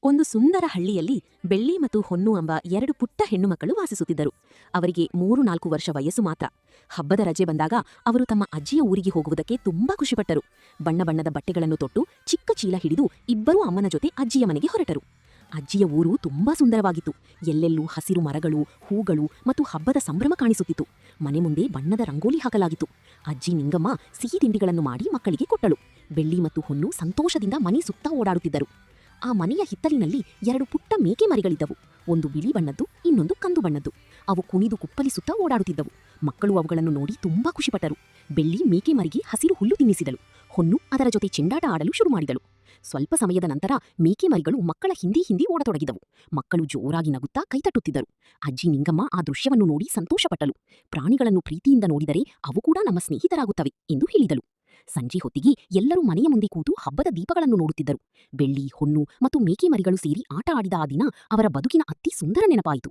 ಒಂದು ಸುಂದರ ಹಳ್ಳಿಯಲ್ಲಿ ಬೆಳ್ಳಿ ಮತ್ತು ಹೊನ್ನು ಎಂಬ ಎರಡು ಪುಟ್ಟ ಹೆಣ್ಣುಮಕ್ಕಳು ವಾಸಿಸುತ್ತಿದ್ದರು. ಅವರಿಗೆ 3-4 ವರ್ಷ ವಯಸ್ಸು ಮಾತ್ರ. ಹಬ್ಬದ ರಜೆ ಬಂದಾಗ ಅವರು ತಮ್ಮ ಅಜ್ಜಿಯ ಊರಿಗೆ ಹೋಗುವುದಕ್ಕೆ ತುಂಬಾ ಖುಷಿಪಟ್ಟರು. ಬಣ್ಣ ಬಣ್ಣದ ಬಟ್ಟೆಗಳನ್ನು ತೊಟ್ಟು ಚಿಕ್ಕ ಚೀಲ ಹಿಡಿದು ಇಬ್ಬರೂ ಅಮ್ಮನ ಜೊತೆ ಅಜ್ಜಿಯ ಮನೆಗೆ ಹೊರಟರು. ಅಜ್ಜಿಯ ಊರು ತುಂಬಾ ಸುಂದರವಾಗಿತ್ತು. ಎಲ್ಲೆಲ್ಲೂ ಹಸಿರು ಮರಗಳು, ಹೂಗಳು ಮತ್ತು ಹಬ್ಬದ ಸಂಭ್ರಮ ಕಾಣಿಸುತ್ತಿತ್ತು. ಮನೆ ಮುಂದೆ ಬಣ್ಣದ ರಂಗೋಲಿ ಹಾಕಲಾಗಿತ್ತು. ಅಜ್ಜಿ ನಿಂಗಮ್ಮ ಸಿಹಿ ತಿಂಡಿಗಳನ್ನು ಮಾಡಿ ಮಕ್ಕಳಿಗೆ ಕೊಟ್ಟಳು. ಬೆಳ್ಳಿ ಮತ್ತು ಹೊನ್ನು ಸಂತೋಷದಿಂದ ಮನೆ ಸುತ್ತ ಓಡಾಡುತ್ತಿದ್ದರು. ಆ ಮನೆಯ ಹಿತ್ತಲಿನಲ್ಲಿ 2 ಪುಟ್ಟ ಮೇಕೆ ಮರಿಗಳಿದ್ದವು. ಒಂದು ಬಿಳಿ ಬಣ್ಣದ್ದು, ಇನ್ನೊಂದು ಕಂದು ಬಣ್ಣದ್ದು. ಅವು ಕುಣಿದು ಕುಪ್ಪಲಿಸುತ್ತಾ ಓಡಾಡುತ್ತಿದ್ದವು. ಮಕ್ಕಳು ಅವುಗಳನ್ನು ನೋಡಿ ತುಂಬಾ ಖುಷಿಪಟ್ಟರು. ಬೆಳ್ಳಿ ಮೇಕೆ ಮರಿಗೆ ಹಸಿರು ಹುಲ್ಲು ತಿನ್ನಿಸಿದಳು. ಹೊನ್ನು ಅದರ ಜೊತೆ ಚೆಂಡಾಟ ಆಡಲು ಶುರು ಮಾಡಿದಳು. ಸ್ವಲ್ಪ ಸಮಯದ ನಂತರ ಮೇಕೆ ಮರಿಗಳು ಮಕ್ಕಳ ಹಿಂದಿ ಓಡತೊಡಗಿದವು. ಮಕ್ಕಳು ಜೋರಾಗಿ ನಗುತ್ತಾ ಕೈತಟ್ಟುತ್ತಿದ್ದರು. ಅಜ್ಜಿ ನಿಂಗಮ್ಮ ಆ ದೃಶ್ಯವನ್ನು ನೋಡಿ ಸಂತೋಷಪಟ್ಟಳು. ಪ್ರಾಣಿಗಳನ್ನು ಪ್ರೀತಿಯಿಂದ ನೋಡಿದರೆ ಅವು ಕೂಡ ನಮ್ಮ ಸ್ನೇಹಿತರಾಗುತ್ತವೆ ಎಂದು ಹೇಳಿದಳು. ಸಂಜೆ ಹೊತ್ತಿಗೆ ಎಲ್ಲರೂ ಮನೆಯ ಮುಂದೆ ಕೂತು ಹಬ್ಬದ ದೀಪಗಳನ್ನು ನೋಡುತ್ತಿದ್ದರು. ಬೆಳ್ಳಿ, ಹೊನ್ನು ಮತ್ತು ಮೇಕೆ ಮರಿಗಳು ಸೇರಿ ಆಟ ಆಡಿದ ಆ ದಿನ ಅವರ ಬದುಕಿನ ಅತಿ ಸುಂದರ ನೆನಪಾಯಿತು.